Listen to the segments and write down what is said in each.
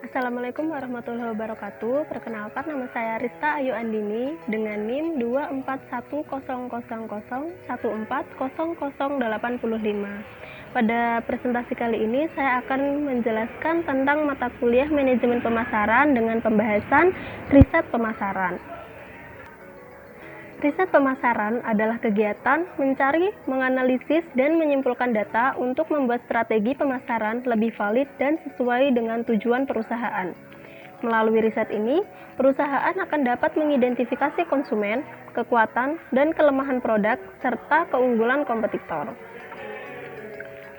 Assalamualaikum warahmatullahi wabarakatuh. Perkenalkan, nama saya Rista Ayu Andini dengan NIM 24100140085. Pada presentasi kali ini saya akan menjelaskan tentang mata kuliah manajemen pemasaran dengan pembahasan riset pemasaran. Riset pemasaran adalah kegiatan mencari, menganalisis, dan menyimpulkan data untuk membuat strategi pemasaran lebih valid dan sesuai dengan tujuan perusahaan. Melalui riset ini, perusahaan akan dapat mengidentifikasi konsumen, kekuatan, dan kelemahan produk, serta keunggulan kompetitor.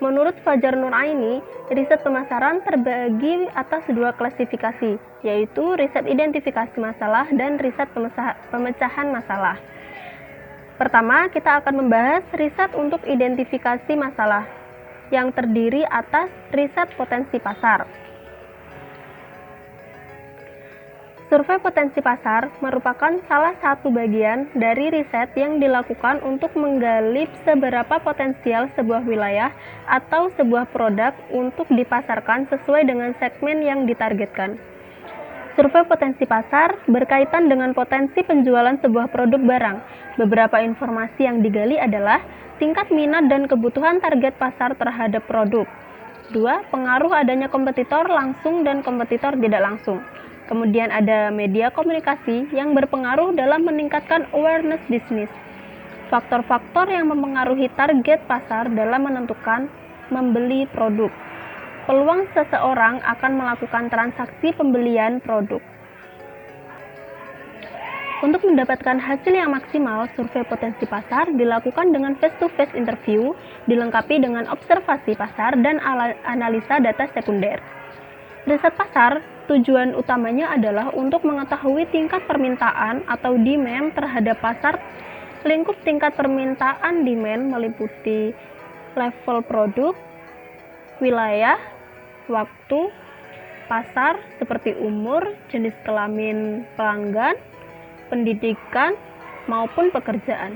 Menurut Fajar Nuraini, riset pemasaran terbagi atas dua klasifikasi, yaitu riset identifikasi masalah dan riset pemecahan masalah. Pertama, kita akan membahas riset untuk identifikasi masalah, yang terdiri atas riset potensi pasar. Survei potensi pasar merupakan salah satu bagian dari riset yang dilakukan untuk menggali seberapa potensial sebuah wilayah atau sebuah produk untuk dipasarkan sesuai dengan segmen yang ditargetkan. Survei potensi pasar berkaitan dengan potensi penjualan sebuah produk barang. Beberapa informasi yang digali adalah tingkat minat dan kebutuhan target pasar terhadap produk. 2. Pengaruh adanya kompetitor langsung dan kompetitor tidak langsung. Kemudian ada media komunikasi yang berpengaruh dalam meningkatkan awareness bisnis. Faktor-faktor yang mempengaruhi target pasar dalam menentukan membeli produk. Peluang seseorang akan melakukan transaksi pembelian produk. Untuk mendapatkan hasil yang maksimal, survei potensi pasar dilakukan dengan face-to-face interview, dilengkapi dengan observasi pasar dan analisa data sekunder. Riset pasar, tujuan utamanya adalah untuk mengetahui tingkat permintaan atau demand terhadap pasar. Lingkup tingkat permintaan demand meliputi level produk, wilayah, waktu, pasar seperti umur, jenis kelamin pelanggan, pendidikan, maupun pekerjaan.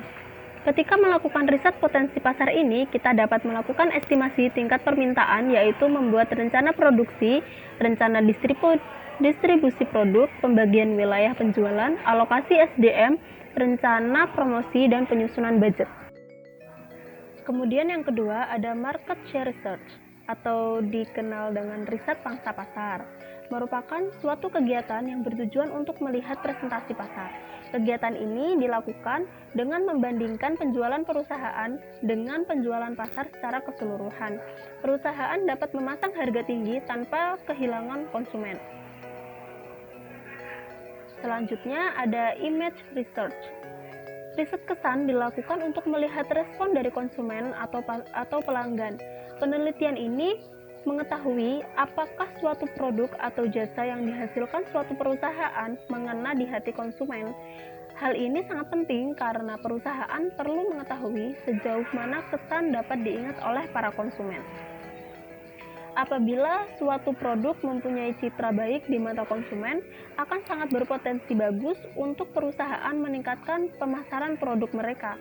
Ketika melakukan riset potensi pasar ini, kita dapat melakukan estimasi tingkat permintaan, yaitu membuat rencana produksi, rencana distribusi produk, pembagian wilayah penjualan, alokasi SDM, rencana promosi, dan penyusunan budget. Kemudian yang kedua ada market share research, atau dikenal dengan riset pangsa pasar, merupakan suatu kegiatan yang bertujuan untuk melihat presentasi pasar. Kegiatan ini dilakukan dengan membandingkan penjualan perusahaan dengan penjualan pasar secara keseluruhan. Perusahaan dapat memasang harga tinggi tanpa kehilangan konsumen. Selanjutnya ada image research. Riset kesan dilakukan untuk melihat respon dari konsumen atau pelanggan. Penelitian ini mengetahui apakah suatu produk atau jasa yang dihasilkan suatu perusahaan mengena di hati konsumen. Hal ini sangat penting karena perusahaan perlu mengetahui sejauh mana kesan dapat diingat oleh para konsumen. Apabila suatu produk mempunyai citra baik di mata konsumen, akan sangat berpotensi bagus untuk perusahaan meningkatkan pemasaran produk mereka.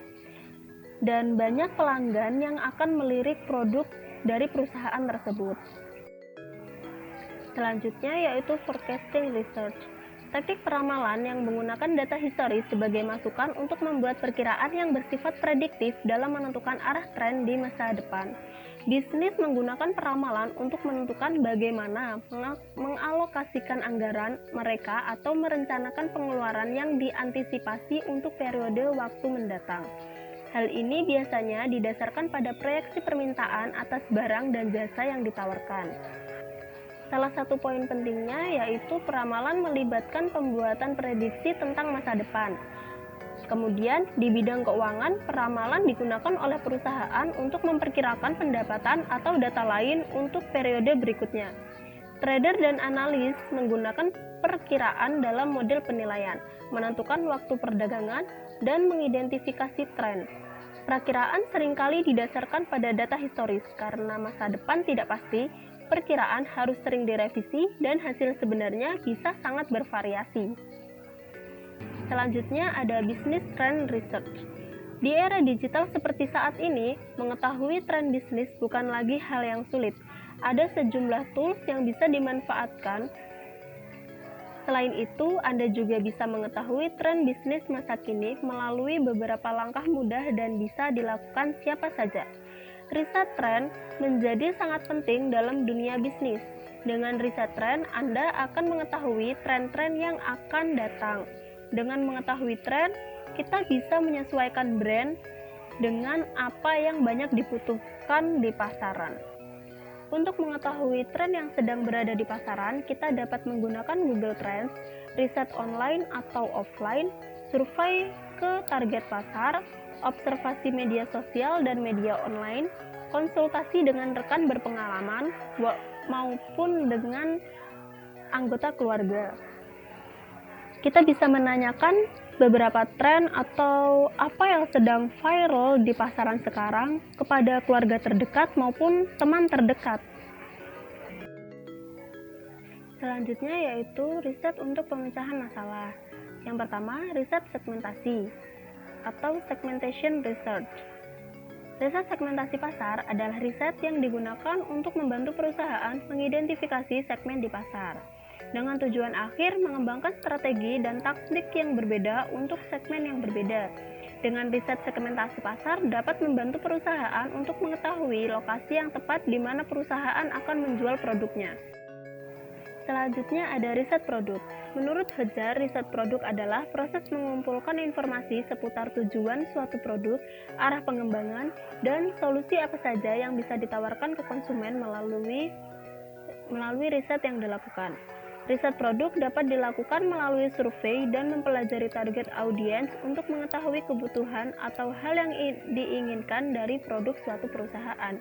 Dan banyak pelanggan yang akan melirik produk dari perusahaan tersebut. Selanjutnya yaitu forecasting research. Teknik peramalan yang menggunakan data historis sebagai masukan untuk membuat perkiraan yang bersifat prediktif dalam menentukan arah tren di masa depan. Bisnis menggunakan peramalan untuk menentukan bagaimana mengalokasikan anggaran mereka atau merencanakan pengeluaran yang diantisipasi untuk periode waktu mendatang. Hal ini biasanya didasarkan pada proyeksi permintaan atas barang dan jasa yang ditawarkan. Salah satu poin pentingnya yaitu peramalan melibatkan pembuatan prediksi tentang masa depan. Kemudian, di bidang keuangan, peramalan digunakan oleh perusahaan untuk memperkirakan pendapatan atau data lain untuk periode berikutnya. Trader dan analis menggunakan perkiraan dalam model penilaian, menentukan waktu perdagangan, dan mengidentifikasi tren. Perakiraan seringkali didasarkan pada data historis karena masa depan tidak pasti. Perkiraan harus sering direvisi dan hasil sebenarnya bisa sangat bervariasi. Selanjutnya ada business trend research. Di era digital seperti saat ini, mengetahui tren bisnis bukan lagi hal yang sulit. Ada sejumlah tools yang bisa dimanfaatkan Selain itu, Anda juga bisa mengetahui tren bisnis masa kini melalui beberapa langkah mudah dan bisa dilakukan siapa saja. Riset tren menjadi sangat penting dalam dunia bisnis. Dengan riset tren, Anda akan mengetahui tren-tren yang akan datang. Dengan mengetahui tren, kita bisa menyesuaikan brand dengan apa yang banyak dibutuhkan di pasaran. Untuk mengetahui tren yang sedang berada di pasaran, kita dapat menggunakan Google Trends, riset online atau offline, survei ke target pasar, observasi media sosial dan media online, konsultasi dengan rekan berpengalaman, maupun dengan anggota keluarga. Kita bisa menanyakan beberapa tren atau apa yang sedang viral di pasaran sekarang kepada keluarga terdekat maupun teman terdekat. Selanjutnya yaitu riset untuk pemecahan masalah. Yang pertama, riset segmentasi atau segmentation research. Riset segmentasi pasar adalah riset yang digunakan untuk membantu perusahaan mengidentifikasi segmen di pasar dengan tujuan akhir mengembangkan strategi dan taktik yang berbeda untuk segmen yang berbeda. Dengan riset segmentasi pasar dapat membantu perusahaan untuk mengetahui lokasi yang tepat di mana perusahaan akan menjual produknya. Selanjutnya ada riset produk. Menurut Hodjar, riset produk adalah proses mengumpulkan informasi seputar tujuan suatu produk, arah pengembangan, dan solusi apa saja yang bisa ditawarkan ke konsumen melalui riset yang dilakukan. Riset produk dapat dilakukan melalui survei dan mempelajari target audiens untuk mengetahui kebutuhan atau hal yang diinginkan dari produk suatu perusahaan.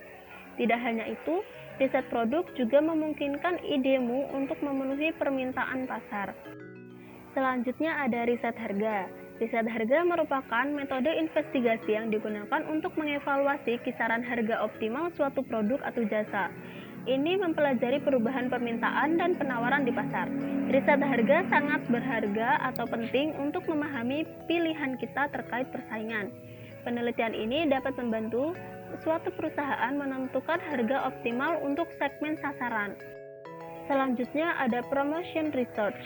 Tidak hanya itu, riset produk juga memungkinkan idemu untuk memenuhi permintaan pasar. Selanjutnya ada riset harga. Riset harga merupakan metode investigasi yang digunakan untuk mengevaluasi kisaran harga optimal suatu produk atau jasa. Ini mempelajari perubahan permintaan dan penawaran di pasar. Riset harga sangat berharga atau penting untuk memahami pilihan kita terkait persaingan. Penelitian ini dapat membantu suatu perusahaan menentukan harga optimal untuk segmen sasaran. Selanjutnya ada promotion research.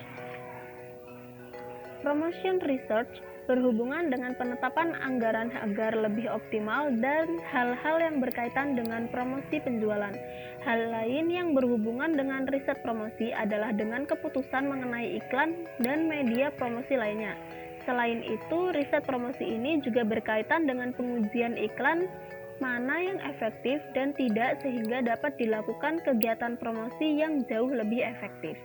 Promotion research berhubungan dengan penetapan anggaran agar lebih optimal dan hal-hal yang berkaitan dengan promosi penjualan. Hal lain yang berhubungan dengan riset promosi adalah dengan keputusan mengenai iklan dan media promosi lainnya. Selain itu, riset promosi ini juga berkaitan dengan pengujian iklan mana yang efektif dan tidak sehingga dapat dilakukan kegiatan promosi yang jauh lebih efektif.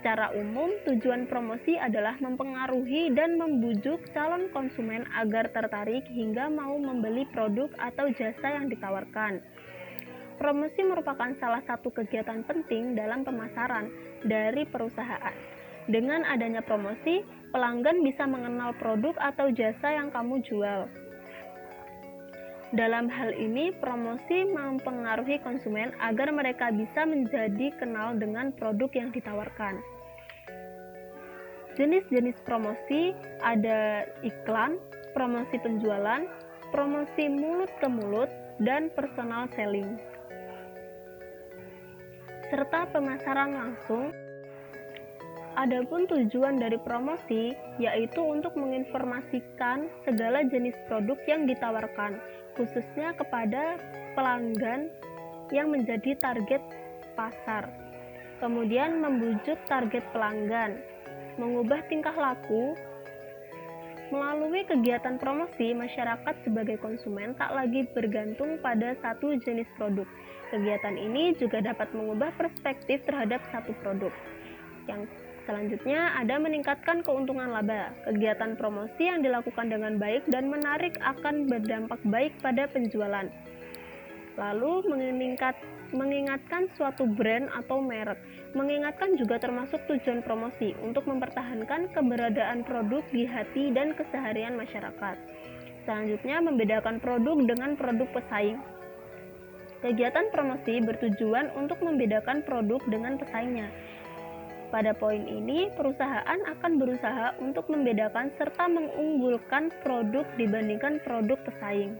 Secara umum, tujuan promosi adalah mempengaruhi dan membujuk calon konsumen agar tertarik hingga mau membeli produk atau jasa yang ditawarkan. Promosi merupakan salah satu kegiatan penting dalam pemasaran dari perusahaan. Dengan adanya promosi, pelanggan bisa mengenal produk atau jasa yang kamu jual. Dalam hal ini, promosi mempengaruhi konsumen agar mereka bisa menjadi kenal dengan produk yang ditawarkan. Jenis-jenis promosi ada iklan, promosi penjualan, promosi mulut ke mulut, dan personal selling, serta pemasaran langsung. Adapun tujuan dari promosi yaitu untuk menginformasikan segala jenis produk yang ditawarkan, khususnya kepada pelanggan yang menjadi target pasar. Kemudian membujuk target pelanggan, mengubah tingkah laku. Melalui kegiatan promosi, masyarakat sebagai konsumen tak lagi bergantung pada satu jenis produk. Kegiatan ini juga dapat mengubah perspektif terhadap satu produk. Yang selanjutnya ada meningkatkan keuntungan laba. Kegiatan promosi yang dilakukan dengan baik dan menarik akan berdampak baik pada penjualan. Lalu mengingatkan suatu brand atau merek. Mengingatkan juga termasuk tujuan promosi untuk mempertahankan keberadaan produk di hati dan keseharian masyarakat. Selanjutnya, membedakan produk dengan produk pesaing. Kegiatan promosi bertujuan untuk membedakan produk dengan pesaingnya. Pada poin ini, perusahaan akan berusaha untuk membedakan serta mengunggulkan produk dibandingkan produk pesaing.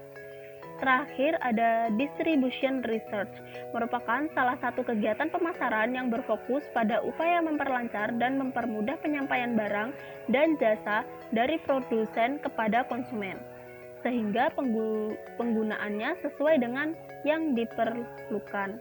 Terakhir ada distribution research, merupakan salah satu kegiatan pemasaran yang berfokus pada upaya memperlancar dan mempermudah penyampaian barang dan jasa dari produsen kepada konsumen, sehingga penggunaannya sesuai dengan yang diperlukan.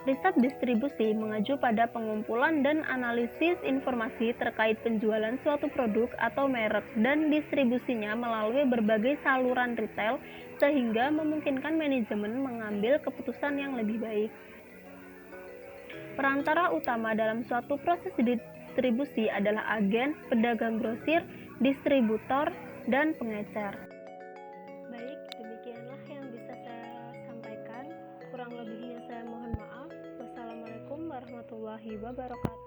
Riset distribusi mengacu pada pengumpulan dan analisis informasi terkait penjualan suatu produk atau merek dan distribusinya melalui berbagai saluran retail sehingga memungkinkan manajemen mengambil keputusan yang lebih baik. Perantara utama dalam suatu proses distribusi adalah agen, pedagang grosir, distributor, dan pengecer. Baik, demikianlah yang bisa saya sampaikan. Kurang lebihnya saya mohon maaf. Wassalamualaikum warahmatullahi wabarakatuh.